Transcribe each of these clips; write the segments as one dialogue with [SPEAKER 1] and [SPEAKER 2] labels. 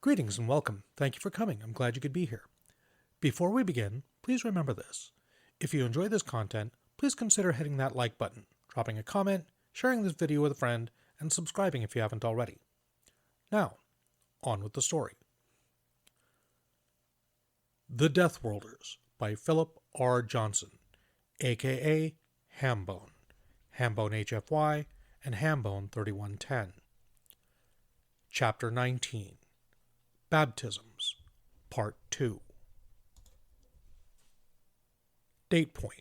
[SPEAKER 1] Greetings and welcome. Thank you for coming. I'm glad you could be here. Before we begin, please remember this. If you enjoy this content, please consider hitting that like button, dropping a comment, sharing this video with a friend, and subscribing if you haven't already. Now, on with the story. The Deathworlders by Philip R. Johnson, aka Hambone, Hambone HFY, and Hambone 3110. Chapter 19. Baptisms, Part 2. Date point: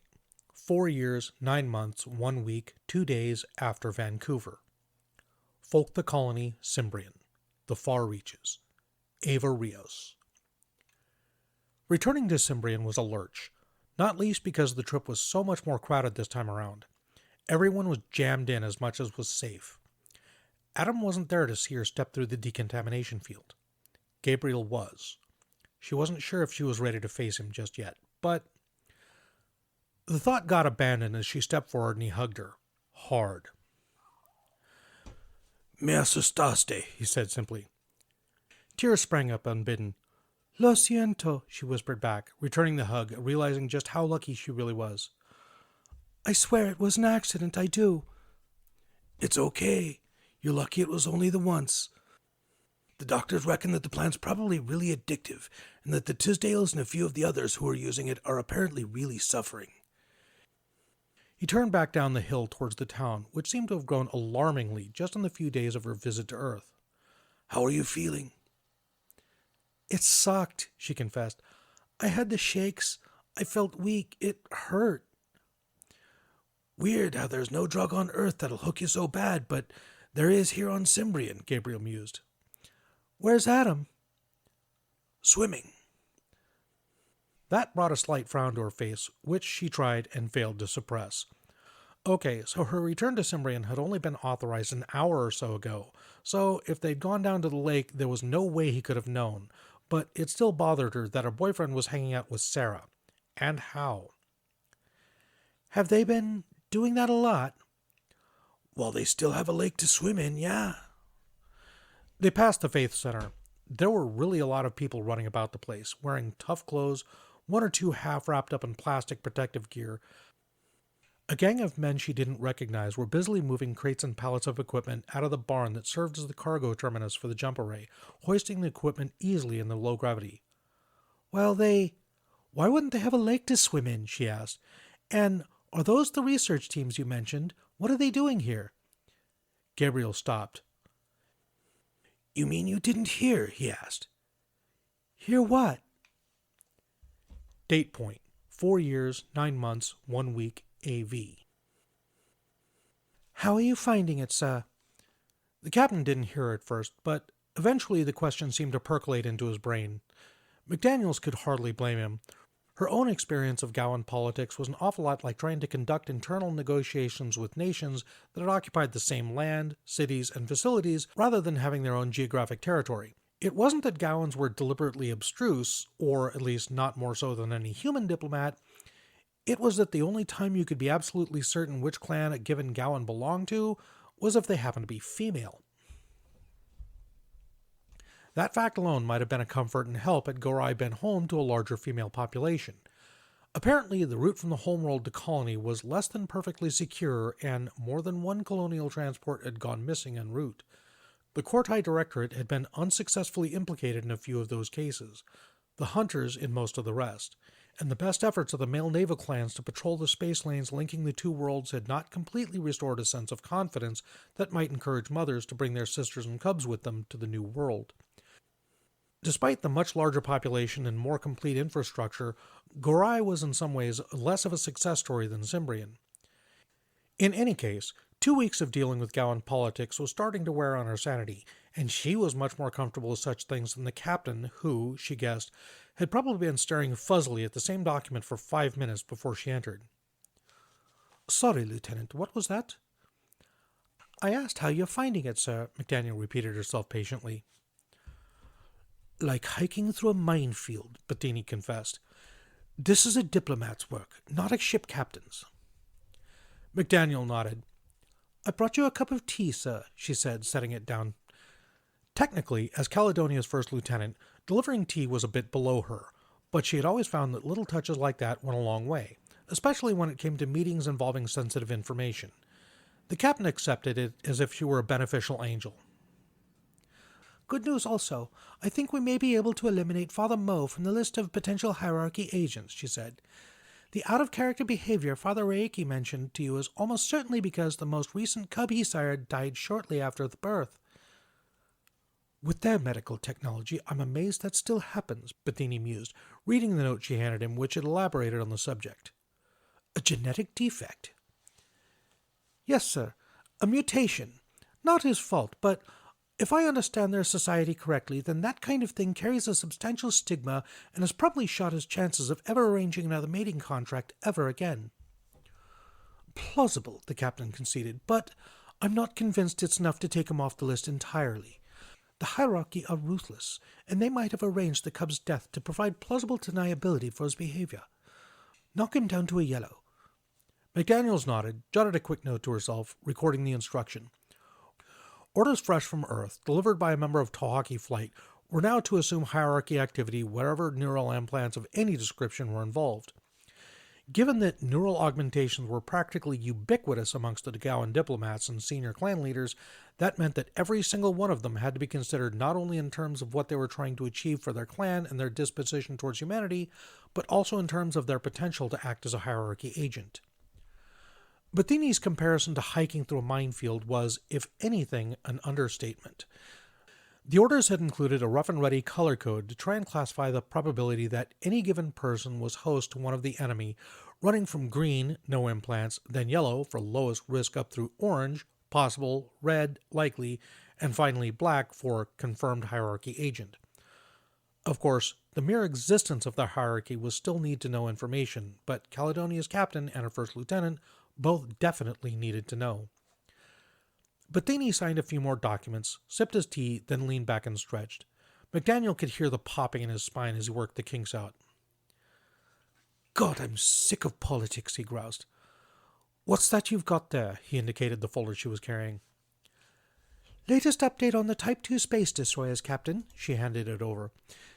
[SPEAKER 1] 4 years, 9 months, 1 week, 2 days after Vancouver. Folk the Colony, Cimbrean. The Far Reaches. Ava Rios. Returning to Cimbrean was a lurch, not least because the trip was so much more crowded this time around. Everyone was jammed in as much as was safe. Adam wasn't there to see her step through the decontamination field. Gabriel was. She wasn't sure if she was ready to face him just yet, but the thought got abandoned as she stepped forward and he hugged her. Hard. "Me asustaste," he said simply. Tears sprang up unbidden. "Lo siento," she whispered back, returning the hug, realizing just how lucky she really was. "I swear it was an accident, I do." "It's okay. You're lucky it was only the once. The doctors reckon that the plant's probably really addictive, and that the Tisdales and a few of the others who are using it are apparently really suffering." He turned back down the hill towards the town, which seemed to have grown alarmingly just in the few days of her visit to Earth. "How are you feeling?" "It sucked," she confessed. "I had the shakes. I felt weak. It hurt." "Weird how there's no drug on Earth that'll hook you so bad, but there is here on Cimbrean," Gabriel mused. "Where's Adam?" "Swimming." That brought a slight frown to her face, which she tried and failed to suppress. Okay, so her return to Cimbrean had only been authorized an hour or so ago, so if they'd gone down to the lake, there was no way he could have known, but it still bothered her that her boyfriend was hanging out with Sarah. And how? "Have they been doing that a lot?" "Well, they still have a lake to swim in, yeah." They passed the Faith Center. There were really a lot of people running about the place, wearing tough clothes, one or two half wrapped up in plastic protective gear. A gang of men she didn't recognize were busily moving crates and pallets of equipment out of the barn that served as the cargo terminus for the jump array, hoisting the equipment easily in the low gravity. "Well, why wouldn't they have a lake to swim in?" she asked. "And are those the research teams you mentioned? What are they doing here?" Gabriel stopped. "You mean you didn't hear?" he asked. "Hear what?" Date point: 4 years, 9 months, 1 week, AV. "How are you finding it, sir?" The captain didn't hear her at first, but eventually the question seemed to percolate into his brain. McDaniels could hardly blame him. Her own experience of Gowan politics was an awful lot like trying to conduct internal negotiations with nations that had occupied the same land, cities, and facilities rather than having their own geographic territory. It wasn't that Gowans were deliberately abstruse, or at least not more so than any human diplomat. It was that the only time you could be absolutely certain which clan a given Gowan belonged to was if they happened to be female. That fact alone might have been a comfort and help had Gorai been home to a larger female population. Apparently, the route from the homeworld to colony was less than perfectly secure, and more than one colonial transport had gone missing en route. The Cortai Directorate had been unsuccessfully implicated in a few of those cases, the Hunters in most of the rest, and the best efforts of the male naval clans to patrol the space lanes linking the two worlds had not completely restored a sense of confidence that might encourage mothers to bring their sisters and cubs with them to the new world. Despite the much larger population and more complete infrastructure, Gorai was in some ways less of a success story than Cimbrean. In any case, 2 weeks of dealing with Gowan politics was starting to wear on her sanity, and she was much more comfortable with such things than the captain who, she guessed, had probably been staring fuzzily at the same document for 5 minutes before she entered. "Sorry, Lieutenant, what was that?" "I asked how you're finding it, sir," McDaniel repeated herself patiently. "Like hiking through a minefield," Bettini confessed. "This is a diplomat's work, not a ship captain's." McDaniel nodded. "I brought you a cup of tea, sir," she said, setting it down. Technically, as Caledonia's first lieutenant, delivering tea was a bit below her, but she had always found that little touches like that went a long way, especially when it came to meetings involving sensitive information. The captain accepted it as if she were a beneficial angel. Good news also. I think we may be able to eliminate Father Mo from the list of potential hierarchy agents, she said. The out-of-character behavior Father Reiki mentioned to you is almost certainly because the most recent cub he sired died shortly after the birth. With their medical technology, I'm amazed that still happens, Bettini mused, reading the note she handed him, which had elaborated on the subject. A genetic defect? Yes, sir. A mutation. Not his fault, but if I understand their society correctly, then that kind of thing carries a substantial stigma and has probably shot his chances of ever arranging another mating contract ever again. Plausible, the captain conceded, but I'm not convinced it's enough to take him off the list entirely. The hierarchy are ruthless, and they might have arranged the cub's death to provide plausible deniability for his behavior. Knock him down to a yellow. McDaniels nodded, jotted a quick note to herself, recording the instruction. Orders fresh from Earth, delivered by a member of Tahaki Flight, were now to assume hierarchy activity wherever neural implants of any description were involved. Given that neural augmentations were practically ubiquitous amongst the Dagaoan diplomats and senior clan leaders, that meant that every single one of them had to be considered not only in terms of what they were trying to achieve for their clan and their disposition towards humanity, but also in terms of their potential to act as a hierarchy agent. Bettini's comparison to hiking through a minefield was, if anything, an understatement. The orders had included a rough-and-ready color code to try and classify the probability that any given person was host to one of the enemy, running from green, no implants, then yellow for lowest risk up through orange, possible, red, likely, and finally black for confirmed hierarchy agent. Of course, the mere existence of the hierarchy was still need-to-know information, but Caledonia's captain and her first lieutenant both definitely needed to know. Bettini signed a few more documents, sipped his tea, then leaned back and stretched. McDaniel could hear the popping in his spine as he worked the kinks out. God, I'm sick of politics, he groused. What's that you've got there? He indicated the folder she was carrying. Latest update on the Type 2 space destroyers, Captain. She handed it over.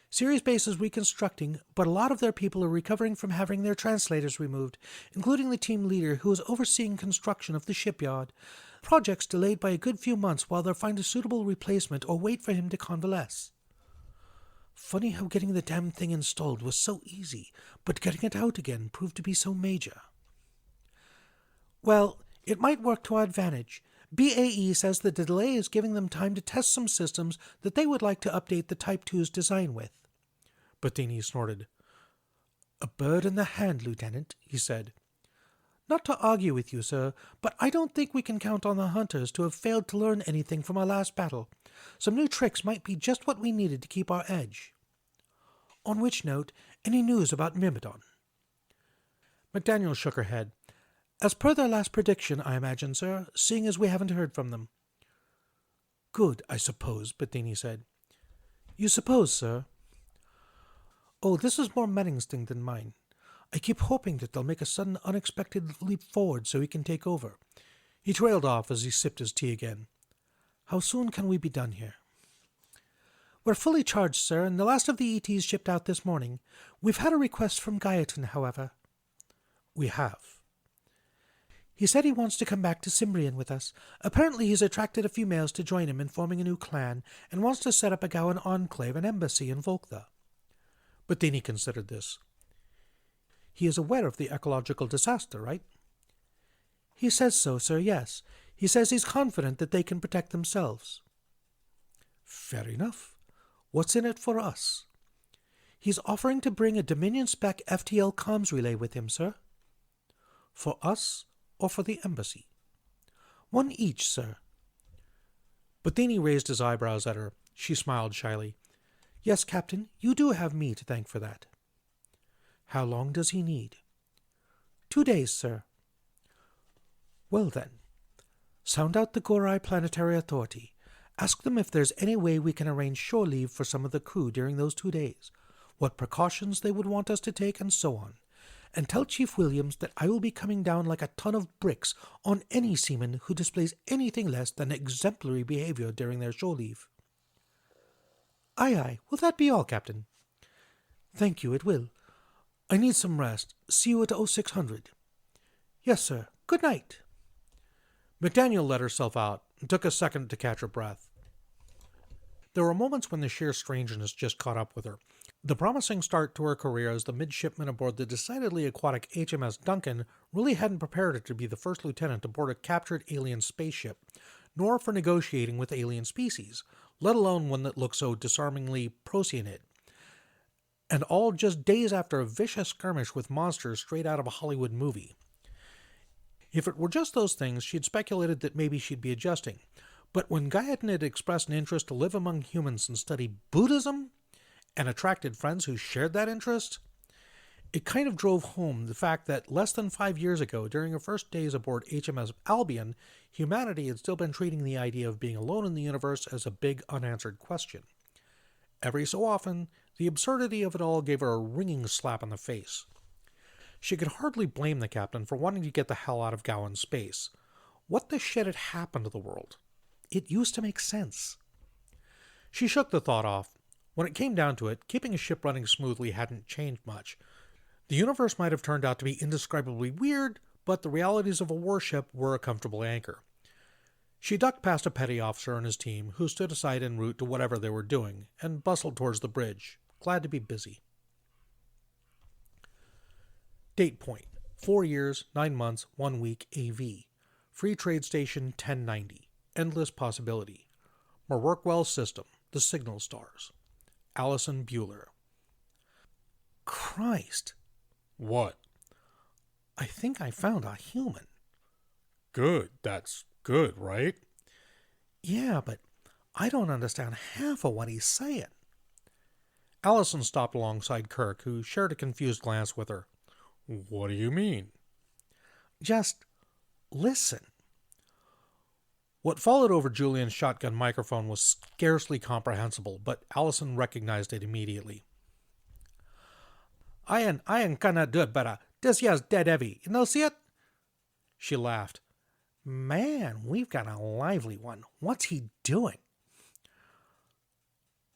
[SPEAKER 1] Ceres base is reconstructing, but a lot of their people are recovering from having their translators removed, including the team leader who is overseeing construction of the shipyard. Project's delayed by a good few months while they'll find a suitable replacement or wait for him to convalesce. Funny how getting the damn thing installed was so easy, but getting it out again proved to be so major. Well, it might work to our advantage. BAE says that the delay is giving them time to test some systems that they would like to update the Type 2's design with. Bettini snorted. A bird in the hand, Lieutenant, he said. Not to argue with you, sir, but I don't think we can count on the hunters to have failed to learn anything from our last battle. Some new tricks might be just what we needed to keep our edge. On which note, any news about Myrmidon? McDaniel shook her head. As per their last prediction, I imagine, sir, seeing as we haven't heard from them. Good, I suppose, Bettini said. You suppose, sir? Oh, this is more Manning's thing than mine. I keep hoping that they'll make a sudden, unexpected leap forward so he can take over. He trailed off as he sipped his tea again. How soon can we be done here? We're fully charged, sir, and the last of the ETs shipped out this morning. We've had a request from Gyotin, however. We have. He said he wants to come back to Cimbrean with us. Apparently he's attracted a few males to join him in forming a new clan, and wants to set up a Gowan enclave and embassy in Volktha. Bettini considered this. He is aware of the ecological disaster, right? He says so, sir, yes. He says he's confident that they can protect themselves. Fair enough. What's in it for us? He's offering to bring a Dominion-spec FTL comms relay with him, sir. For us or for the embassy? One each, sir. Bettini raised his eyebrows at her. She smiled shyly. Yes, Captain, you do have me to thank for that. How long does he need? 2 days, sir. Well then, sound out the Gorai Planetary Authority. Ask them if there's any way we can arrange shore leave for some of the crew during those 2 days, what precautions they would want us to take, and so on. And tell Chief Williams that I will be coming down like a ton of bricks on any seaman who displays anything less than exemplary behavior during their shore leave. Aye, aye. Will that be all, Captain? Thank you, it will. I need some rest. See you at 0600. Yes, sir. Good night. McDaniel let herself out and took a second to catch her breath. There were moments when the sheer strangeness just caught up with her. The promising start to her career as the midshipman aboard the decidedly aquatic HMS Duncan really hadn't prepared her to be the first lieutenant aboard a captured alien spaceship, nor for negotiating with alien species, let alone one that looked so disarmingly procyonid. And all just days after a vicious skirmish with monsters straight out of a Hollywood movie. If it were just those things, she'd speculated that maybe she'd be adjusting. But when Gyotin had expressed an interest to live among humans and study Buddhism, and attracted friends who shared that interest, it kind of drove home the fact that less than 5 years ago, during her first days aboard HMS Albion, humanity had still been treating the idea of being alone in the universe as a big unanswered question. Every so often, the absurdity of it all gave her a ringing slap in the face. She could hardly blame the captain for wanting to get the hell out of Gowan space. What the shit had happened to the world? It used to make sense. She shook the thought off. When it came down to it, keeping a ship running smoothly hadn't changed much. The universe might have turned out to be indescribably weird, but the realities of a warship were a comfortable anchor. She ducked past a petty officer and his team, who stood aside en route to whatever they were doing, and bustled towards the bridge, glad to be busy. Date point: 4 years, 9 months, 1 week, AV. Free Trade Station 1090. Endless possibility. Merworkwell System, the Signal Stars. Allison Bueller. Christ.
[SPEAKER 2] What?
[SPEAKER 1] I think I found a human.
[SPEAKER 2] Good. That's good, right?
[SPEAKER 1] Yeah, but I don't understand half of what he's saying.
[SPEAKER 2] Allison stopped alongside Kirk, who shared a confused glance with her. What do you mean?
[SPEAKER 1] Just listen.
[SPEAKER 2] What followed over Julian's shotgun microphone was scarcely comprehensible, but Allison recognized it immediately.
[SPEAKER 1] I ain't gonna do it better. This here's dead heavy. You know, see it?
[SPEAKER 2] She laughed.
[SPEAKER 1] Man, we've got a lively one. What's he doing?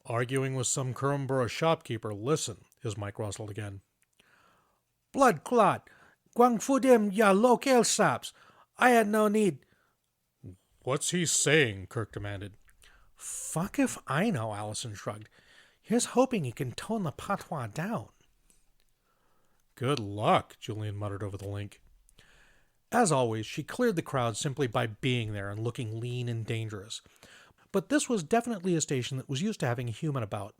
[SPEAKER 2] Arguing with some Currumborough shopkeeper. Listen, his mic rustled again.
[SPEAKER 1] Blood clot. Guang fu dim ya local saps. I had no need.
[SPEAKER 2] What's he saying? Kirk demanded.
[SPEAKER 1] Fuck if I know, Allison shrugged. Here's hoping he can tone the patois down.
[SPEAKER 2] Good luck, Julian muttered over the link.
[SPEAKER 1] As always, she cleared the crowd simply by being there and looking lean and dangerous. But this was definitely a station that was used to having a human about.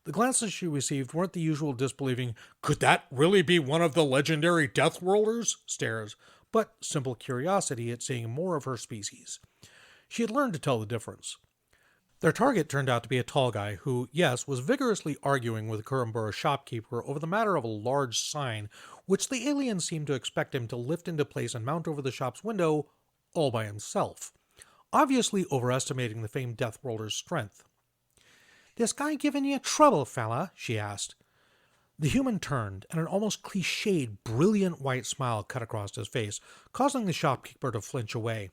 [SPEAKER 1] The glances she received weren't the usual disbelieving, "Could that really be one of the legendary Deathworlders?" stares, but simple curiosity at seeing more of her species. She had learned to tell the difference. Their target turned out to be a tall guy who, yes, was vigorously arguing with a Currumborough shopkeeper over the matter of a large sign, which the aliens seemed to expect him to lift into place and mount over the shop's window all by himself, obviously overestimating the famed Deathworlder's strength. "This guy giving you trouble, fella?" she asked. The human turned, and an almost cliched, brilliant white smile cut across his face, causing the shopkeeper to flinch away.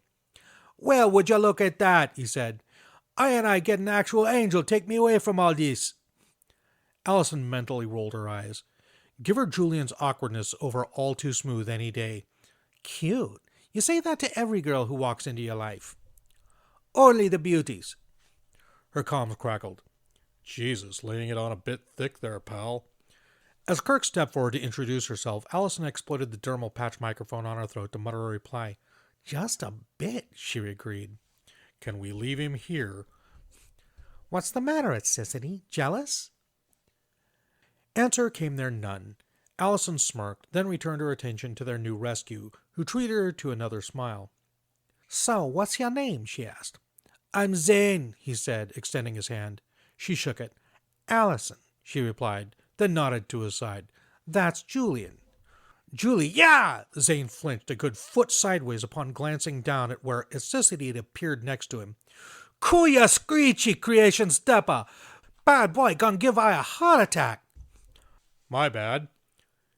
[SPEAKER 1] "Well, would you look at that," he said. I get an actual angel take me away from all this." Allison mentally rolled her eyes. Give her Julian's awkwardness over all too smooth any day. Cute. You say that to every girl who walks into your life. Only the beauties.
[SPEAKER 2] Her comms crackled. Jesus, laying it on a bit thick there, pal.
[SPEAKER 1] As Kirk stepped forward to introduce herself, Allison exploited the dermal patch microphone on her throat to mutter a reply. "Just a bit," she agreed.
[SPEAKER 2] "Can we leave him here?"
[SPEAKER 1] "What's the matter, Cicity? Jealous?" Answer came there none. Allison smirked, then returned her attention to their new rescue, who treated her to another smile. "So, what's your name?" she asked. "I'm Zane," he said, extending his hand. She shook it. "Allison," she replied, then nodded to his side. "That's Julian." "Julie, yeah!" Zane flinched a good foot sideways upon glancing down at where Cicity had appeared next to him. "Kuya screechy creation stepper! Bad boy gonna give I a heart attack!"
[SPEAKER 2] "My bad."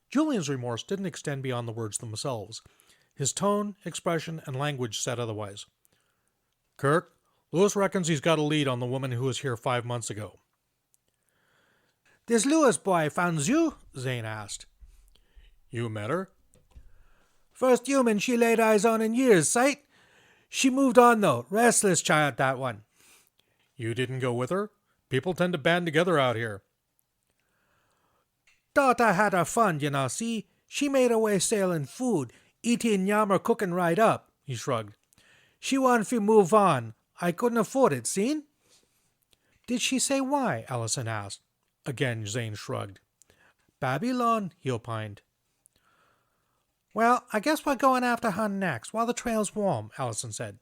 [SPEAKER 1] Julian's remorse didn't extend beyond the words themselves. His tone, expression, and language said otherwise.
[SPEAKER 2] "Kirk, Lewis reckons he's got a lead on the woman who was here 5 months ago."
[SPEAKER 1] This Lewis boy found you? Zane asked.
[SPEAKER 2] You met her?
[SPEAKER 1] First human she laid eyes on in years, sight. She moved on, though. Restless child, that one.
[SPEAKER 2] You didn't go with her? People tend to band together out here.
[SPEAKER 1] Daughter had her fun, you know, see? She made her way selling food, eating yum or cooking right up, he shrugged. She wanted to move on. I couldn't afford it, seen?
[SPEAKER 2] Did she say why? Allison asked. Again, Zane shrugged.
[SPEAKER 1] Babylon, he opined. Well, I guess we're going after her next, while the trail's warm, Allison said.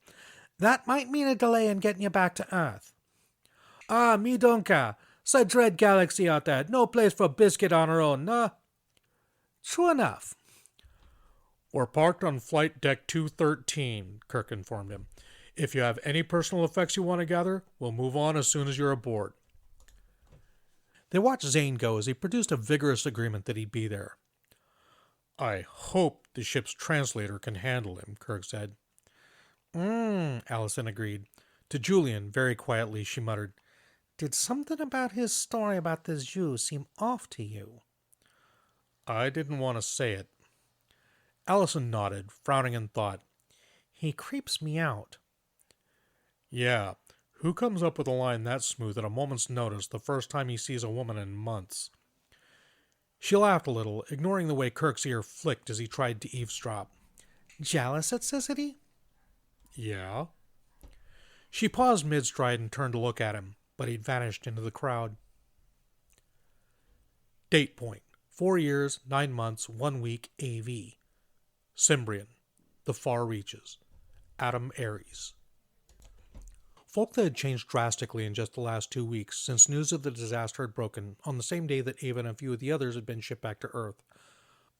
[SPEAKER 1] That might mean a delay in getting you back to Earth. Ah, me don't care. It's a dread galaxy out there. No place for a biscuit on her own, nah. True enough.
[SPEAKER 2] We're parked on flight deck 213, Kirk informed him. If you have any personal effects you want to gather, we'll move on as soon as you're aboard. They watched Zane go as he produced a vigorous agreement that he'd be there. I hope the ship's translator can handle him, Kirk said. Allison agreed. To Julian, very quietly, she muttered, Did something about his story about this Jew seem off to you? I didn't want to say it. Allison nodded, frowning in thought. He creeps me out. Yeah, who comes up with a line that smooth at a moment's notice the first time he sees a woman in months? She laughed a little, ignoring the way Kirk's ear flicked as he tried to eavesdrop. Jealous at Cicely? Yeah. She paused mid-stride and turned to look at him, but he'd vanished into the crowd. Date point. 4 years, 9 months, 1 week, AV. Cimbrean. The far reaches. Adam Aries. Folktha had changed drastically in just the last 2 weeks since news of the disaster had broken on the same day that Ava and a few of the others had been shipped back to Earth.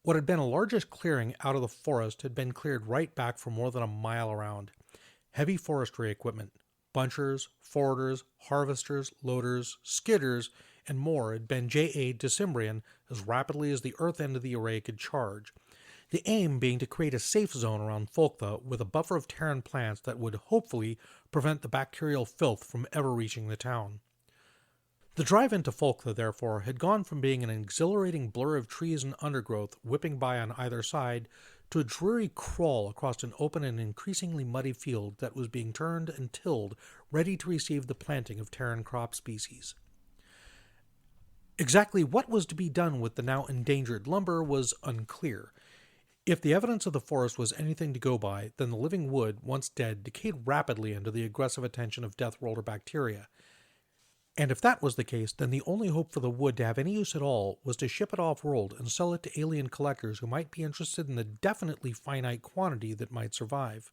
[SPEAKER 2] What had been a largest clearing out of the forest had been cleared right back for more than a mile around. Heavy forestry equipment, bunchers, forwarders, harvesters, loaders, skidders, and more had been JA'd to Cimbrean as rapidly as the Earth end of the array could charge. The aim being to create a safe zone around Folktha with a buffer of Terran plants that would hopefully prevent the bacterial filth from ever reaching the town. The drive into Folktha, therefore, had gone from being an exhilarating blur of trees and undergrowth whipping by on either side to a dreary crawl across an open and increasingly muddy field that was being turned and tilled, ready to receive the planting of Terran crop species. Exactly what was to be done with the now endangered lumber was unclear. If the evidence of the forest was anything to go by, then the living wood, once dead, decayed rapidly under the aggressive attention of Deathworlder bacteria. And if that was the case, then the only hope for the wood to have any use at all was to ship it off-world and sell it to alien collectors who might be interested in the definitely finite quantity that might survive.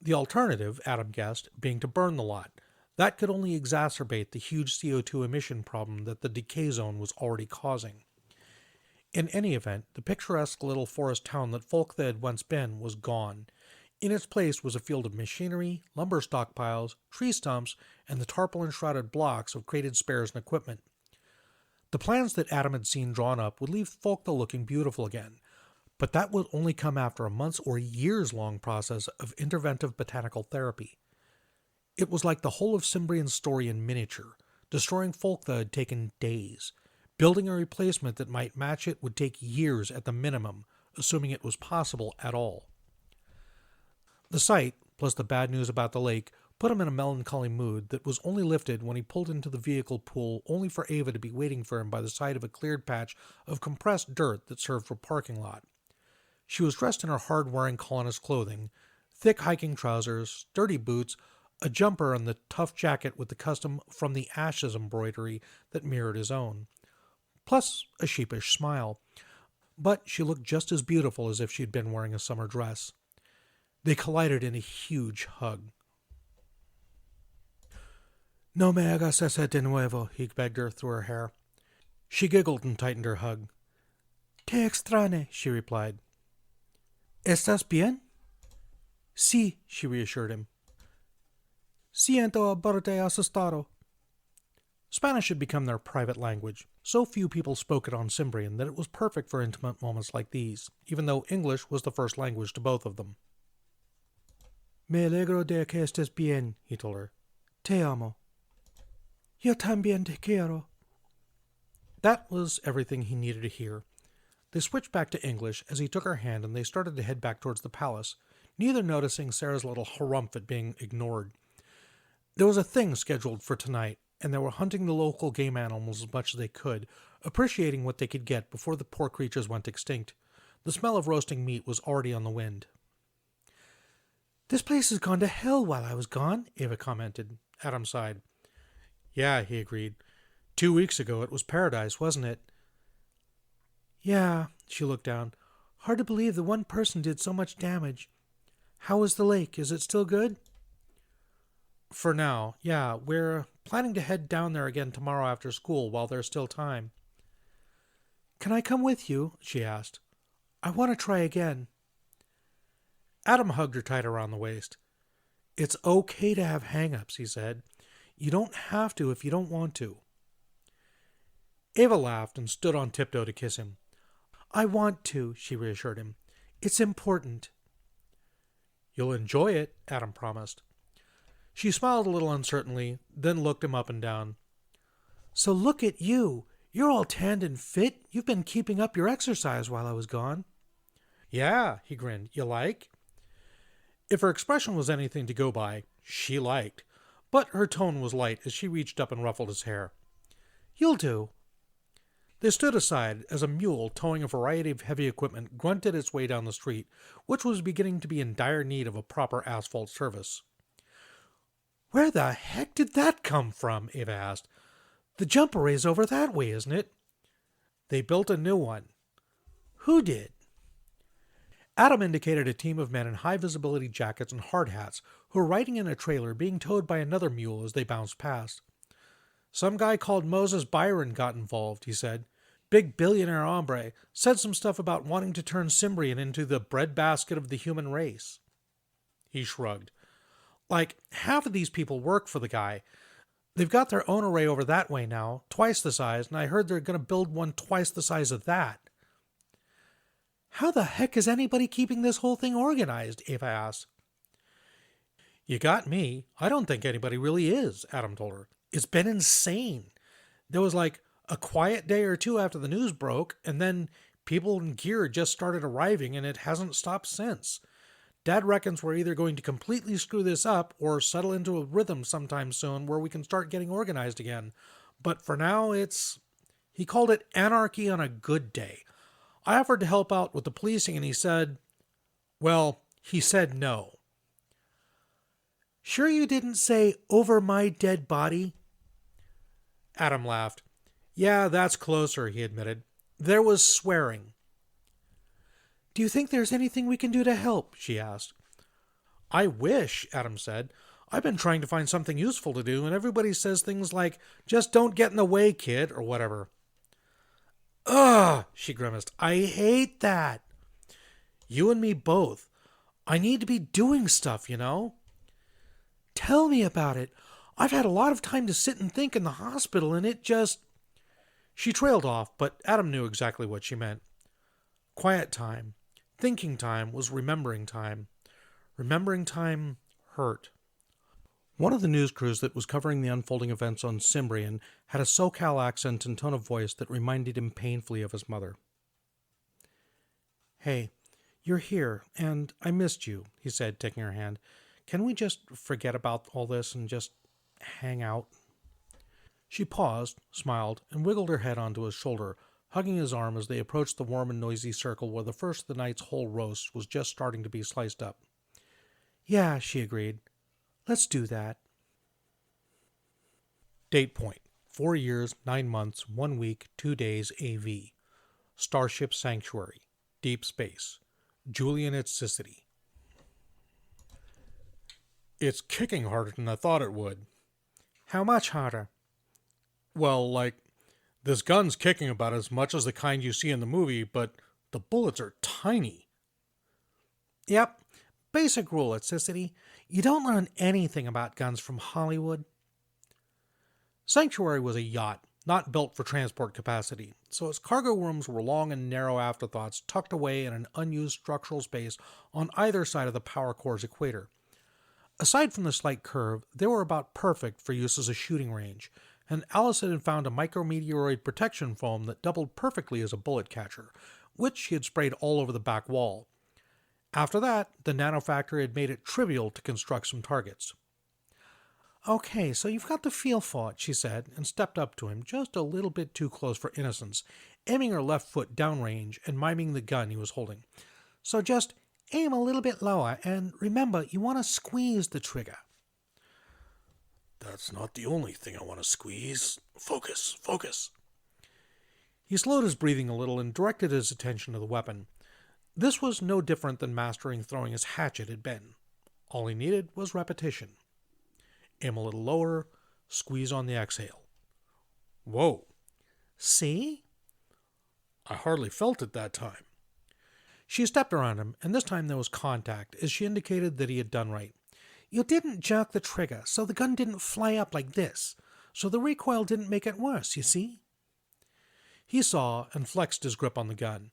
[SPEAKER 2] The alternative, Adam guessed, being to burn the lot. That could only exacerbate the huge CO2 emission problem that the decay zone was already causing. In any event, the picturesque little forest town that Folktha had once been was gone. In its place was a field of machinery, lumber stockpiles, tree stumps, and the tarpaulin-shrouded blocks of crated spares and equipment. The plans that Adam had seen drawn up would leave Folktha looking beautiful again, but that would only come after a months or years-long process of interventive botanical therapy. It was like the whole of Cimbrean's story in miniature. Destroying Folktha had taken days. Building a replacement that might match it would take years at the minimum, assuming it was possible at all. The sight, plus the bad news about the lake, put him in a melancholy mood that was only lifted when he pulled into the vehicle pool only for Ava to be waiting for him by the side of a cleared patch of compressed dirt that served for parking lot. She was dressed in her hard-wearing colonist clothing, thick hiking trousers, sturdy boots, a jumper and the tough jacket with the custom From the Ashes embroidery that mirrored his own, plus a sheepish smile. But she looked just as beautiful as if she'd been wearing a summer dress. They collided in a huge hug. No me hagas eso de nuevo, he begged her through her hair. She giggled and tightened her hug. Te extrañe, she replied. ¿Estás bien? Sí, she reassured him. Siento haberte asustado. Spanish had become their private language. So few people spoke it on Cimbrean that it was perfect for intimate moments like these, even though English was the first language to both of them. Me alegro de que estés bien, he told her. Te amo. Yo también te quiero. That was everything he needed to hear. They switched back to English as he took her hand and they started to head back towards the palace, neither noticing Sarah's little harumph at being ignored. There was a thing scheduled for tonight, and they were hunting the local game animals as much as they could, appreciating what they could get before the poor creatures went extinct. The smell of roasting meat was already on the wind. "This place has gone to hell while I was gone," Ava commented. Adam sighed. "Yeah," he agreed. 2 weeks ago it was paradise, wasn't it? "Yeah," she looked down. "Hard to believe that one person did so much damage. How is the lake? Is it still good?" "For now, yeah. We're planning to head down there again tomorrow after school while there's still time." "Can I come with you?" she asked. "I want to try again." Adam hugged her tight around the waist. "It's okay to have hang-ups," he said. "You don't have to if you don't want to." Ava laughed and stood on tiptoe to kiss him. "I want to," she reassured him. "It's important." "You'll enjoy it," Adam promised. She smiled a little uncertainly, then looked him up and down. "So look at you. You're all tanned and fit. You've been keeping up your exercise while I was gone." "Yeah," he grinned. "You like?" If her expression was anything to go by, she liked, but her tone was light as she reached up and ruffled his hair. "You'll do." They stood aside as a mule towing a variety of heavy equipment grunted its way down the street, which was beginning to be in dire need of a proper asphalt service. "Where the heck did that come from?" Ava asked. "The jump array's over that way, isn't it?" "They built a new one." "Who did?" Adam indicated a team of men in high-visibility jackets and hard hats who were riding in a trailer being towed by another mule as they bounced past. "Some guy called Moses Byron got involved," he said. "Big billionaire hombre. Said some stuff about wanting to turn Cimbrean into the breadbasket of the human race." He shrugged. "Like, half of these people work for the guy. They've got their own array over that way now, twice the size, and I heard they're going to build one twice the size of that." "How the heck is anybody keeping this whole thing organized?" Ava asked. "You got me. I don't think anybody really is," Adam told her. "It's been insane. There was like a quiet day or two after the news broke, and then people and gear just started arriving, and it hasn't stopped since. Dad reckons we're either going to completely screw this up or settle into a rhythm sometime soon where we can start getting organized again. But for now, he called it anarchy on a good day. I offered to help out with the policing and he said no." "Sure you didn't say over my dead body?" Adam laughed. "Yeah, that's closer," he admitted. "There was swearing." "Do you think there's anything we can do to help?" she asked. "I wish," Adam said. "I've been trying to find something useful to do, and everybody says things like, 'Just don't get in the way, kid,' or whatever." "Ugh," she grimaced. "I hate that." "You and me both. I need to be doing stuff, you know?" "Tell me about it. I've had a lot of time to sit and think in the hospital, and it just..." She trailed off, but Adam knew exactly what she meant. Quiet time, thinking time was remembering time. Remembering time hurt. One of the news crews that was covering the unfolding events on Cimbrean had a SoCal accent and tone of voice that reminded him painfully of his mother. "Hey, you're here, and I missed you," he said, taking her hand. "Can we just forget about all this and just hang out?" She paused, smiled, and wiggled her head onto his shoulder, hugging his arm as they approached the warm and noisy circle where the first of the night's whole roast was just starting to be sliced up. "Yeah," she agreed. "Let's do that." Date point: 4 years, 9 months, 1 week, 2 days, AV. Starship Sanctuary. Deep space. Julian at Sicily. "It's kicking harder than I thought it would." "How much harder?" "Well, like, this gun's kicking about as much as the kind you see in the movie, but the bullets are tiny." "Yep. Basic rule at Sicily. You don't learn anything about guns from Hollywood." Sanctuary was a yacht, not built for transport capacity, so its cargo rooms were long and narrow afterthoughts tucked away in an unused structural space on either side of the power core's equator. Aside from the slight curve, they were about perfect for use as a shooting range, and Allison had found a micrometeoroid protection foam that doubled perfectly as a bullet catcher, which she had sprayed all over the back wall. After that, the nanofactory had made it trivial to construct some targets. "Okay, so you've got the feel for it," she said, and stepped up to him just a little bit too close for innocence, aiming her left foot downrange and miming the gun he was holding. "So just aim a little bit lower, and remember, you want to squeeze the trigger."
[SPEAKER 1] "That's not the only thing I want to squeeze. Focus, focus."
[SPEAKER 2] He slowed his breathing a little and directed his attention to the weapon. This was no different than mastering throwing his hatchet had been. All he needed was repetition. Aim a little lower, squeeze on the exhale. Whoa.
[SPEAKER 1] "See?"
[SPEAKER 2] I hardly felt it that time. She stepped around him, and this time there was contact, as she indicated that he had done right.
[SPEAKER 1] "You didn't jerk the trigger, so the gun didn't fly up like this. So the recoil didn't make it worse, you see?"
[SPEAKER 2] He saw and flexed his grip on the gun.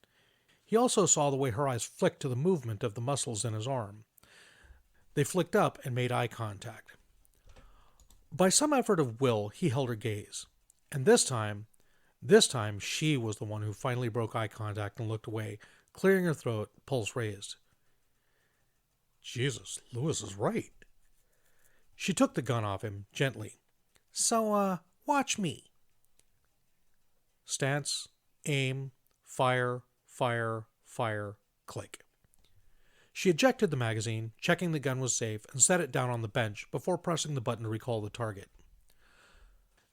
[SPEAKER 2] He also saw the way her eyes flicked to the movement of the muscles in his arm. They flicked up and made eye contact. By some effort of will, he held her gaze. And this time she was the one who finally broke eye contact and looked away, clearing her throat, pulse raised. Jesus, Lewis is right. She took the gun off him, gently.
[SPEAKER 1] "So, watch me."
[SPEAKER 2] Stance, aim, fire, fire, fire, click. She ejected the magazine, checking the gun was safe, and set it down on the bench before pressing the button to recall the target.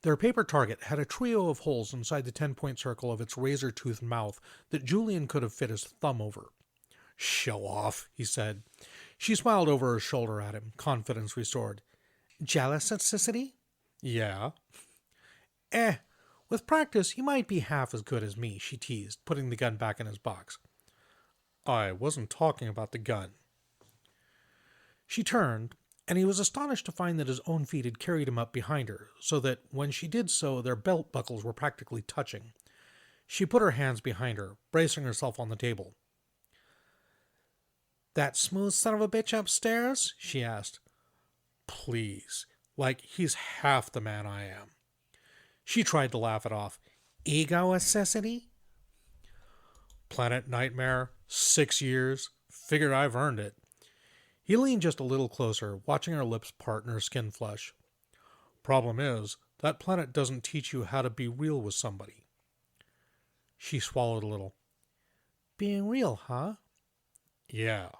[SPEAKER 2] Their paper target had a trio of holes inside the 10-point circle of its razor-toothed mouth that Julian could have fit his thumb over. "Show off," he said. She smiled over her shoulder at him, confidence restored.
[SPEAKER 1] "Jealous at Cicely?"
[SPEAKER 2] "Yeah."
[SPEAKER 1] With practice, you might be half as good as me," she teased, putting the gun back in his box.
[SPEAKER 2] "I wasn't talking about the gun." She turned, and he was astonished to find that his own feet had carried him up behind her, so that when she did so, their belt buckles were practically touching. She put her hands behind her, bracing herself on the table.
[SPEAKER 1] "That smooth son of a bitch upstairs?" she asked.
[SPEAKER 2] "Please, like he's half the man I am." She tried to laugh it off.
[SPEAKER 1] "Ego necessity?"
[SPEAKER 2] "Planet Nightmare, 6 years. Figured I've earned it." He leaned just a little closer, watching her lips part and her skin flush. "Problem is, that planet doesn't teach you how to be real with somebody." She swallowed a little.
[SPEAKER 1] "Being real, huh?"
[SPEAKER 2] "Yeah."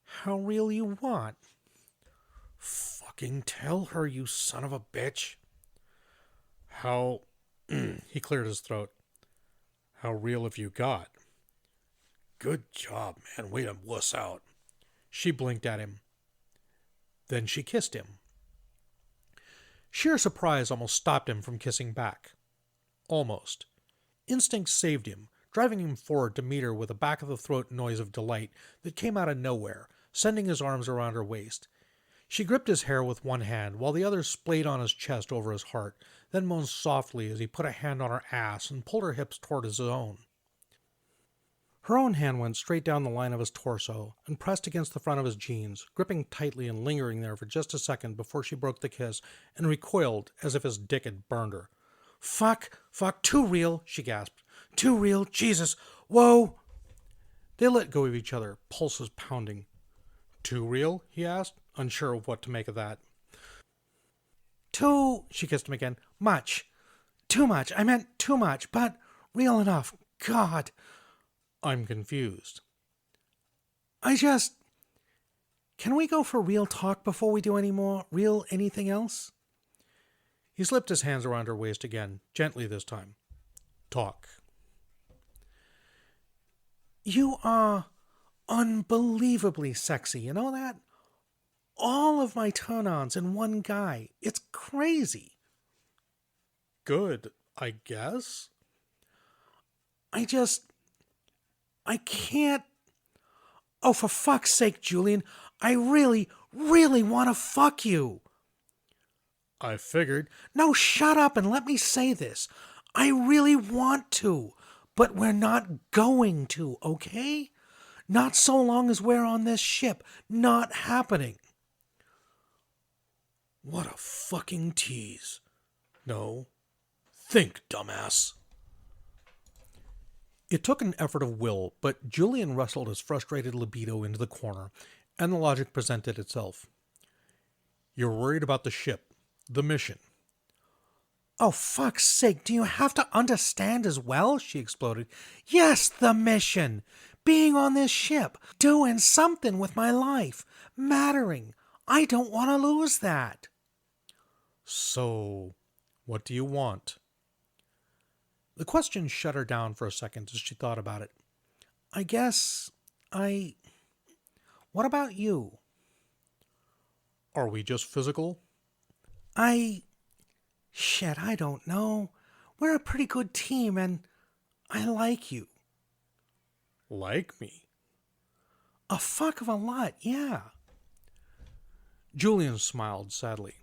[SPEAKER 1] "How real you want?"
[SPEAKER 2] "Fucking tell her, you son of a bitch." "How..." He cleared his throat. "How real have you got?"
[SPEAKER 1] "Good job, man. Way to wuss out."
[SPEAKER 2] She blinked at him. Then she kissed him. Sheer surprise almost stopped him from kissing back. Almost. Instinct saved him, driving him forward to meet her with a back-of-the-throat noise of delight that came out of nowhere, sending his arms around her waist. She gripped his hair with one hand, while the other splayed on his chest over his heart, then moaned softly as he put a hand on her ass and pulled her hips toward his own. Her own hand went straight down the line of his torso and pressed against the front of his jeans, gripping tightly and lingering there for just a second before she broke the kiss and recoiled as if his dick had burned her.
[SPEAKER 1] Fuck, too real," she gasped. "Too real, Jesus, whoa."
[SPEAKER 2] They let go of each other, pulses pounding. "Too real?" he asked, unsure of what to make of that.
[SPEAKER 1] "Too," she kissed him again, "much. Too much. I meant too much, but real enough. God."
[SPEAKER 2] "I'm confused."
[SPEAKER 1] Can we go for real talk before we do any more real anything else?"
[SPEAKER 2] He slipped his hands around her waist again, gently this time. "Talk."
[SPEAKER 1] "You are unbelievably sexy, you know that? All of my turn-ons in one guy. It's crazy."
[SPEAKER 2] "Good, I guess."
[SPEAKER 1] I can't. Oh, for fuck's sake, Julian. I really, really want to fuck you."
[SPEAKER 2] "I figured."
[SPEAKER 1] "No, shut up and let me say this. I really want to, but we're not going to, okay? Not so long as we're on this ship. Not happening."
[SPEAKER 2] What a fucking tease.
[SPEAKER 1] No. Think, dumbass.
[SPEAKER 2] It took an effort of will, but Julian wrestled his frustrated libido into the corner, and the logic presented itself. You're worried about the ship, the mission.
[SPEAKER 1] Oh, fuck's sake, do you have to understand as well? She exploded. Yes, the mission. Being on this ship. Doing something with my life. Mattering. I don't want to lose that.
[SPEAKER 2] So, what do you want? The question shut her down for a second as she thought about it.
[SPEAKER 1] What about you?
[SPEAKER 2] Are we just physical?
[SPEAKER 1] Shit, I don't know. We're a pretty good team, and I like you.
[SPEAKER 2] Like me?
[SPEAKER 1] A fuck of a lot, yeah.
[SPEAKER 2] Julian smiled sadly.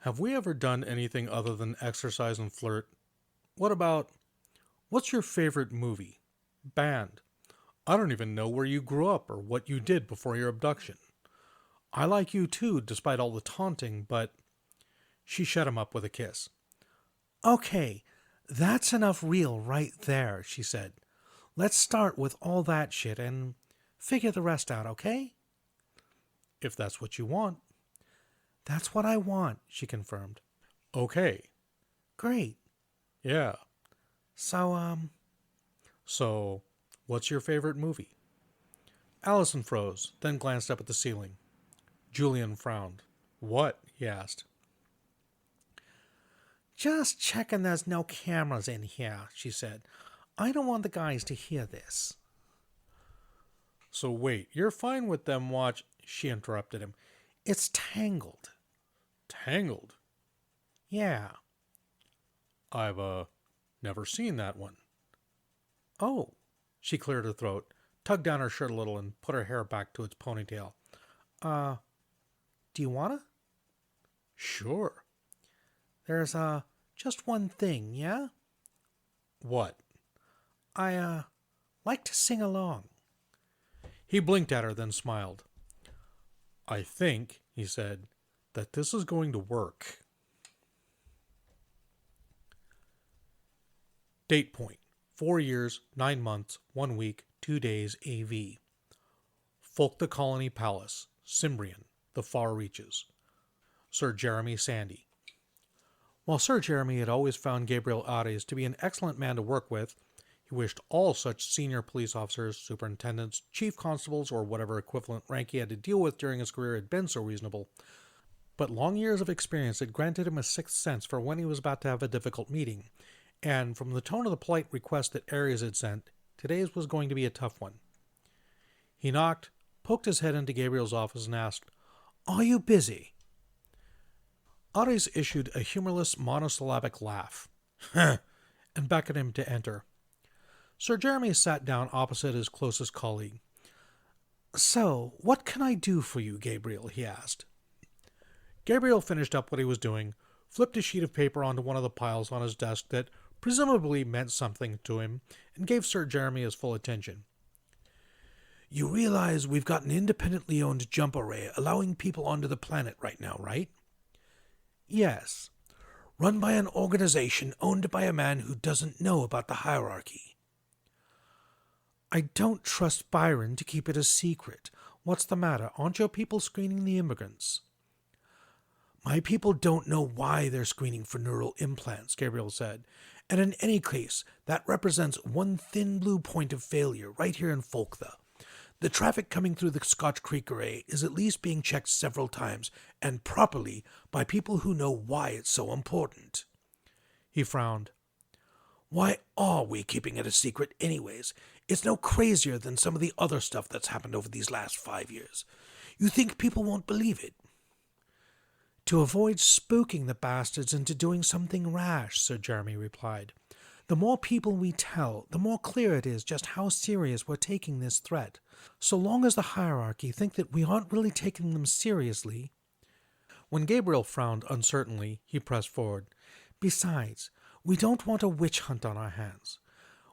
[SPEAKER 2] Have we ever done anything other than exercise and flirt? What's your favorite movie? Band? I don't even know where you grew up or what you did before your abduction. I like you too, despite all the taunting, but... She shut him up with a kiss.
[SPEAKER 1] Okay, that's enough real right there, she said. Let's start with all that shit and figure the rest out, okay?
[SPEAKER 2] If that's what you want.
[SPEAKER 1] That's what I want, she confirmed.
[SPEAKER 2] Okay.
[SPEAKER 1] Great.
[SPEAKER 2] Yeah.
[SPEAKER 1] So,
[SPEAKER 2] what's your favorite movie? Allison froze, then glanced up at the ceiling. Julian frowned. What? He asked.
[SPEAKER 1] Just checking there's no cameras in here, she said. I don't want the guys to hear this.
[SPEAKER 2] So wait, you're fine with them watch... She interrupted him.
[SPEAKER 1] It's Tangled.
[SPEAKER 2] Tangled?
[SPEAKER 1] Yeah.
[SPEAKER 2] I've, never seen that one.
[SPEAKER 1] Oh.
[SPEAKER 2] She cleared her throat, tugged down her shirt a little, and put her hair back to its ponytail.
[SPEAKER 1] Do you wanna?
[SPEAKER 2] Sure.
[SPEAKER 1] There's, just one thing, yeah?
[SPEAKER 2] What?
[SPEAKER 1] I, like to sing along.
[SPEAKER 2] He blinked at her, then smiled. I think, he said, that this is going to work. Date point. 4 years, 9 months, 1 week, 2 days, AV. Folk the Colony Palace, Cimbrean, the Far Reaches. Sir Jeremy Sandy. While Sir Jeremy had always found Gabriel Ares to be an excellent man to work with, he wished all such senior police officers, superintendents, chief constables, or whatever equivalent rank he had to deal with during his career had been so reasonable. But long years of experience had granted him a sixth sense for when he was about to have a difficult meeting, and from the tone of the polite request that Ares had sent, today's was going to be a tough one. He knocked, poked his head into Gabriel's office, and asked, "Are you busy?" Ares issued a humorless monosyllabic laugh, and beckoned him to enter. Sir Jeremy sat down opposite his closest colleague. "So, what can I do for you, Gabriel?" he asked. Gabriel finished up what he was doing, flipped a sheet of paper onto one of the piles on his desk that presumably meant something to him, and gave Sir Jeremy his full attention. "You realize we've got an independently owned jump array allowing people onto the planet right now, right?" "Yes. Run by an organization owned by a man who doesn't know about the hierarchy." "I don't trust Byron to keep it a secret. What's the matter? Aren't your people screening the immigrants?" "My people don't know why they're screening for neural implants," Gabriel said. "And in any case, that represents one thin blue point of failure right here in Folktha. The traffic coming through the Scotch Creek Array is at least being checked several times, and properly, by people who know why it's so important." He frowned. "Why are we keeping it a secret anyways? It's no crazier than some of the other stuff that's happened over these last 5 years. You think people won't believe it?" "To avoid spooking the bastards into doing something rash," Sir Jeremy replied. "The more people we tell, the more clear it is just how serious we're taking this threat. So long as the hierarchy think that we aren't really taking them seriously." When Gabriel frowned uncertainly, he pressed forward. "Besides, we don't want a witch hunt on our hands.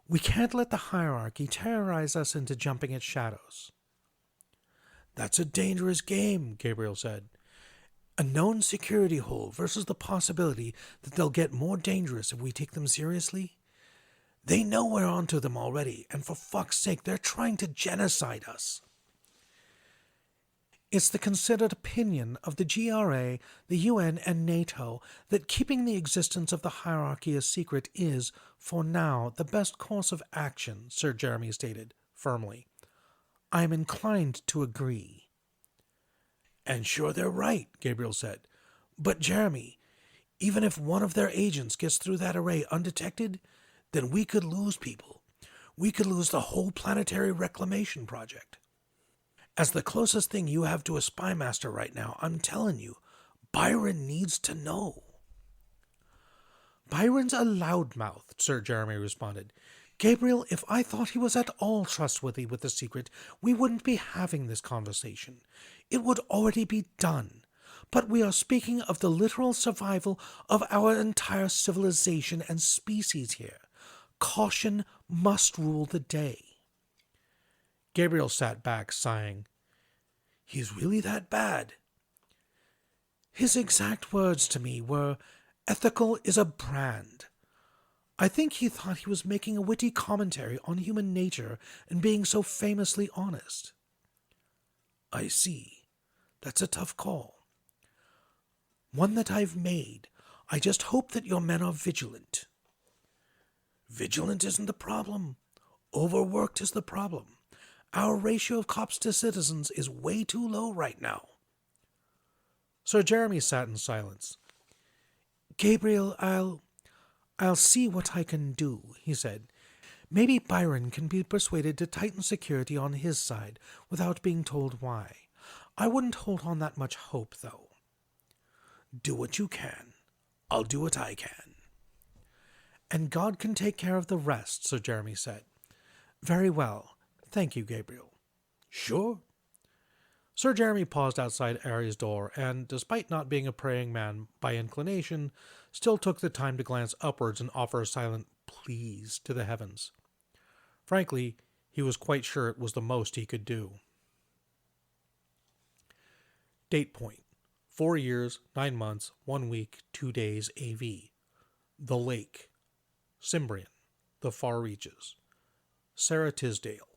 [SPEAKER 2] We can't let the hierarchy terrorize us into jumping at shadows." "That's a dangerous game," Gabriel said.
[SPEAKER 1] A known security hole versus the possibility that they'll get more dangerous if we take them seriously? They know we're onto them already, and for fuck's sake, they're trying to genocide us. It's the considered opinion of the GRA, the UN, and NATO that keeping the existence of the hierarchy a secret is, for now, the best course of action, Sir Jeremy stated, firmly. I am inclined to agree. And sure they're right, Gabriel said. But Jeremy, even if one of their agents gets through that array undetected, then we could lose people. We could lose the whole planetary reclamation project. As the closest thing you have to a spy master right now, I'm telling you, Byron needs to know. Byron's a loudmouth, Sir Jeremy responded. Gabriel, if I thought he was at all trustworthy with the secret, we wouldn't be having this conversation. It would already be done. But we are speaking of the literal survival of our entire civilization and species here. Caution must rule the day. Gabriel sat back, sighing. He's really that bad? His exact words to me were, ethical is a brand. I think he thought he was making a witty commentary on human nature and being so famously honest. I see. That's a tough call. One that I've made. I just hope that your men are vigilant. Vigilant isn't the problem. Overworked is the problem. Our ratio of cops to citizens is way too low right now. Sir Jeremy sat in silence. Gabriel, I'll see what I can do, he said. Maybe Byron can be persuaded to tighten security on his side without being told why. I wouldn't hold on that much hope, though. Do what you can. I'll do what I can. And God can take care of the rest, Sir Jeremy said. Very well. Thank you, Gabriel. Sure. Sir Jeremy paused outside Ares' door and, despite not being a praying man by inclination, still took the time to glance upwards and offer a silent please to the heavens. Frankly, he was quite sure it was the most he could do. Date point. 4 years, 9 months, 1 week, 2 days AV. The Lake. Cimbrean. The Far Reaches. Sarah Tisdale.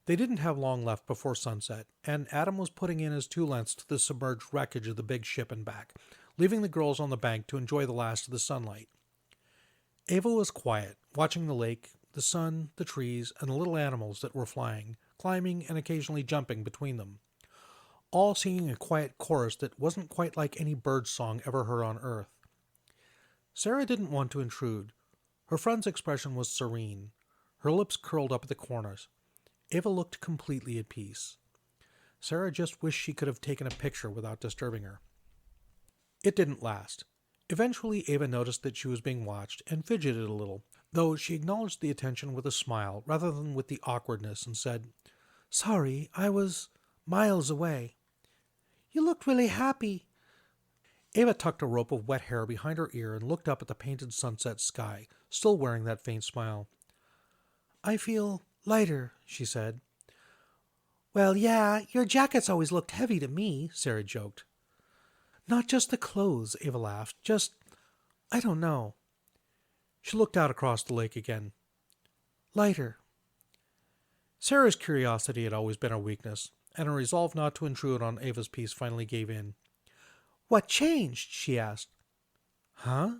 [SPEAKER 1] They didn't have long left before sunset, and Adam was putting in his 2 lengths to the submerged wreckage of the big ship and back, leaving the girls on the bank to enjoy the last of the sunlight. Ava was quiet, watching the lake, the sun, the trees, and the little animals that were flying, climbing, and occasionally jumping between them, all singing a quiet chorus that wasn't quite like any bird song ever heard on Earth. Sarah didn't want to intrude. Her friend's expression was serene, her lips curled up at the corners. Ava looked completely at peace. Sarah just wished she could have taken a picture without disturbing her. It didn't last. Eventually, Ava noticed that she was being watched and fidgeted a little, though she acknowledged the attention with a smile rather than with the awkwardness and said, Sorry, I was miles away. You looked really happy. Ava tucked a rope of wet hair behind her ear and looked up at the painted sunset sky, still wearing that faint smile. I feel lighter, she said. Well, yeah, your jackets always looked heavy to me, Sarah joked. Not just the clothes, Ava laughed. Just, I don't know. She looked out across the lake again. Lighter. Sarah's curiosity had always been her weakness, and her resolve not to intrude on Ava's peace finally gave in. What changed? She asked. Huh?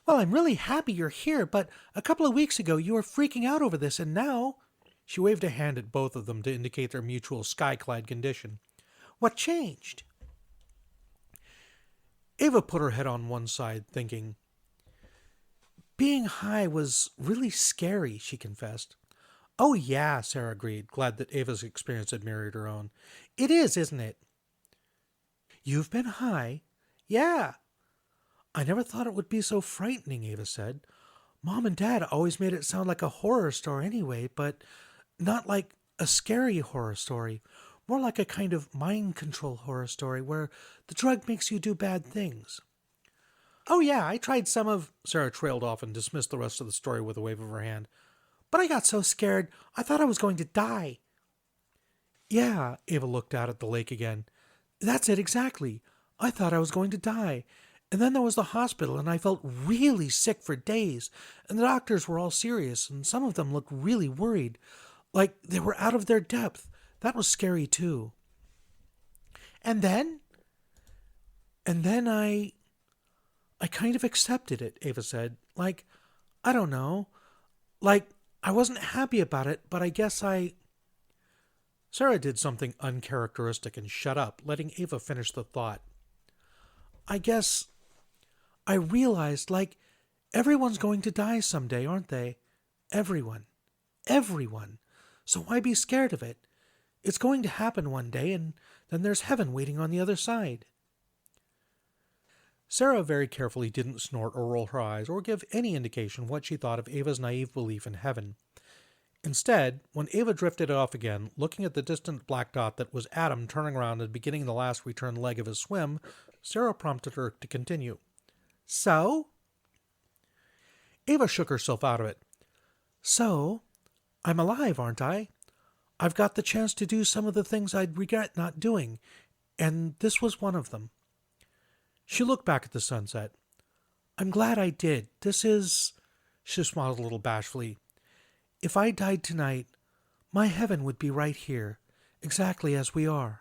[SPEAKER 1] Well, I'm really happy you're here, but a couple of weeks ago you were freaking out over this, and now... She waved a hand at both of them to indicate their mutual sky-clad condition. What changed? Ava put her head on one side, thinking. Being high was really scary, she confessed. Oh, yeah, Sarah agreed, glad that Ava's experience had mirrored her own. It is, isn't it? You've been high? Yeah. I never thought it would be so frightening, Ava said. Mom and Dad always made it sound like a horror story anyway, but not like a scary horror story. More like a kind of mind control horror story where the drug makes you do bad things. Oh yeah, I tried some of... Sarah trailed off and dismissed the rest of the story with a wave of her hand. But I got so scared, I thought I was going to die. Yeah, Ava looked out at the lake again. That's it exactly. I thought I was going to die. And then there was the hospital, and I felt really sick for days. And the doctors were all serious, and some of them looked really worried, like they were out of their depth. That was scary too. And then? And then I kind of accepted it, Ava said. Like, I don't know. Like, I wasn't happy about it, but I guess I...
[SPEAKER 2] Sarah did something uncharacteristic and shut up, letting Ava finish the thought.
[SPEAKER 1] I guess I realized, like, everyone's going to die someday, aren't they? Everyone. Everyone. So why be scared of it? It's going to happen one day, and then there's heaven waiting on the other side.
[SPEAKER 2] Sarah very carefully didn't snort or roll her eyes or give any indication what she thought of Ava's naive belief in heaven. Instead, when Ava drifted off again, looking at the distant black dot that was Adam turning around and beginning the last return leg of his swim, Sarah prompted her to continue.
[SPEAKER 1] So?
[SPEAKER 2] Ava shook herself out of it.
[SPEAKER 1] So, I'm alive, aren't I? I've got the chance to do some of the things I'd regret not doing, and this was one of them. She looked back at the sunset. I'm glad I did. This is... She smiled a little bashfully. If I died tonight, my heaven would be right here, exactly as we are.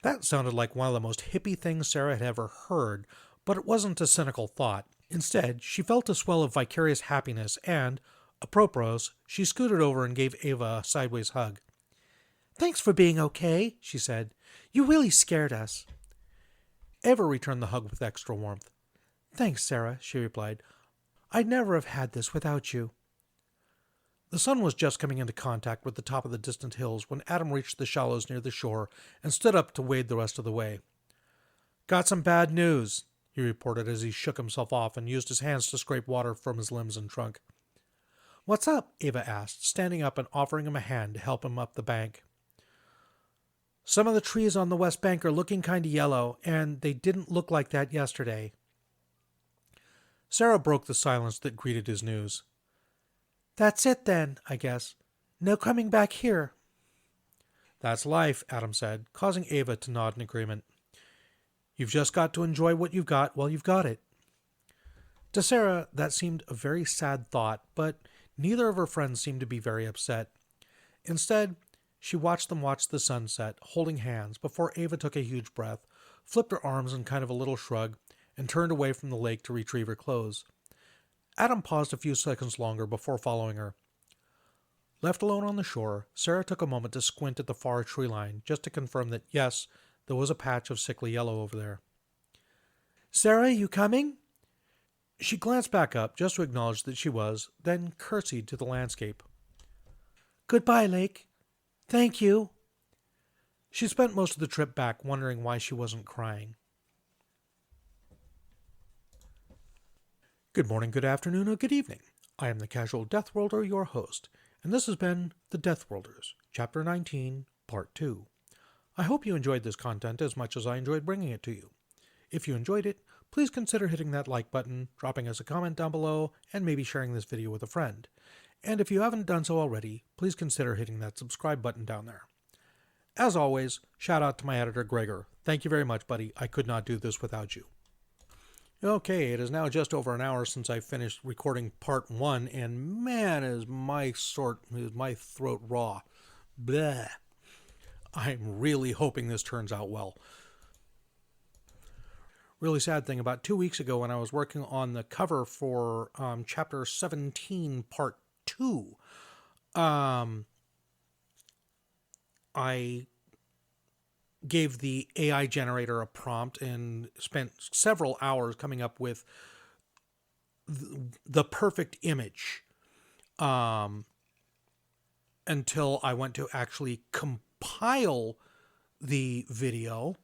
[SPEAKER 2] That sounded like one of the most hippie things Sarah had ever heard, but it wasn't a cynical thought. Instead, she felt a swell of vicarious happiness and, apropos, she scooted over and gave Ava a sideways hug.
[SPEAKER 1] Thanks for being okay, she said. You really scared us.
[SPEAKER 2] Ava returned the hug with extra warmth.
[SPEAKER 1] Thanks, Sarah, she replied. I'd never have had this without you.
[SPEAKER 2] The sun was just coming into contact with the top of the distant hills when Adam reached the shallows near the shore and stood up to wade the rest of the way. Got some bad news, he reported as he shook himself off and used his hands to scrape water from his limbs and trunk.
[SPEAKER 1] What's up?
[SPEAKER 2] Ava asked, standing up and offering him a hand to help him up the bank. Some of the trees on the west bank are looking kind of yellow, and they didn't look like that yesterday. Sarah broke the silence that greeted his news.
[SPEAKER 1] That's it then, I guess. No coming back here.
[SPEAKER 2] That's life, Adam said, causing Ava to nod in agreement. You've just got to enjoy what you've got while you've got it. To Sarah, that seemed a very sad thought, but neither of her friends seemed to be very upset. Instead, she watched them watch the sunset, holding hands, before Ava took a huge breath, flipped her arms in kind of a little shrug, and turned away from the lake to retrieve her clothes. Adam paused a few seconds longer before following her. Left alone on the shore, Sarah took a moment to squint at the far tree line, just to confirm that, yes, there was a patch of sickly yellow over there.
[SPEAKER 1] Sarah, you coming?
[SPEAKER 2] She glanced back up, just to acknowledge that she was, then curtsied to the landscape.
[SPEAKER 1] Goodbye, lake. Thank you.
[SPEAKER 2] She spent most of the trip back wondering why she wasn't crying. Good morning, good afternoon, or good evening. I am the Casual Deathworlder, your host, and this has been The Deathworlders, Chapter 19, Part 2. I hope you enjoyed this content as much as I enjoyed bringing it to you. If you enjoyed it, please consider hitting that like button, dropping us a comment down below, and maybe sharing this video with a friend. And if you haven't done so already, please consider hitting that subscribe button down there. As always, shout out to my editor, Graygor. Thank you very much, buddy. I could not do this without you. Okay, it is now just over an hour since I finished recording part 1, and man, is my throat raw. Bleh. I'm really hoping this turns out well. Really sad thing, about 2 weeks ago when I was working on the cover for Chapter 17, Part 2, I gave the AI generator a prompt and spent several hours coming up with the perfect image until I went to actually compile the video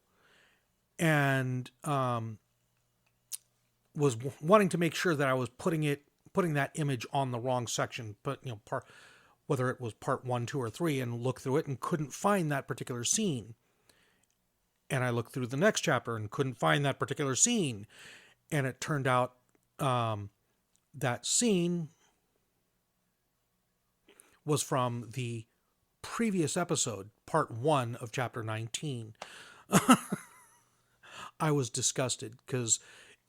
[SPEAKER 2] and was wanting to make sure that I was putting that image on the wrong section, but whether it was part 1, 2, or 3, and looked through it and couldn't find that particular scene. And I looked through the next chapter and couldn't find that particular scene. And it turned out that scene was from the previous episode, part 1 of chapter 19. I was disgusted because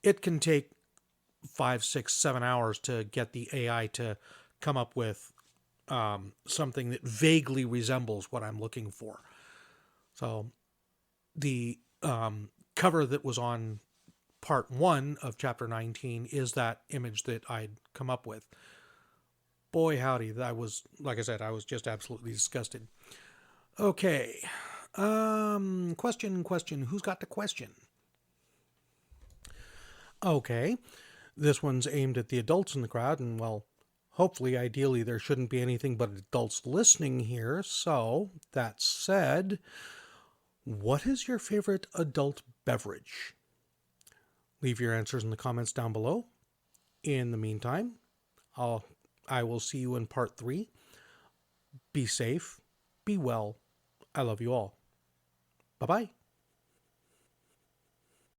[SPEAKER 2] it can take 5, 6, 7 hours to get the AI to come up with something that vaguely resembles what I'm looking for. So the cover that was on part 1 of chapter 19 is that image that I'd come up with. Boy, howdy, that was, like I said, I was just absolutely disgusted. Okay. Question. Who's got the question? Okay. This one's aimed at the adults in the crowd, and well, hopefully, ideally, there shouldn't be anything but adults listening here. So, that said, what is your favorite adult beverage? Leave your answers in the comments down below. In the meantime, I will see you in part 3. Be safe, be well. I love you all. Bye-bye.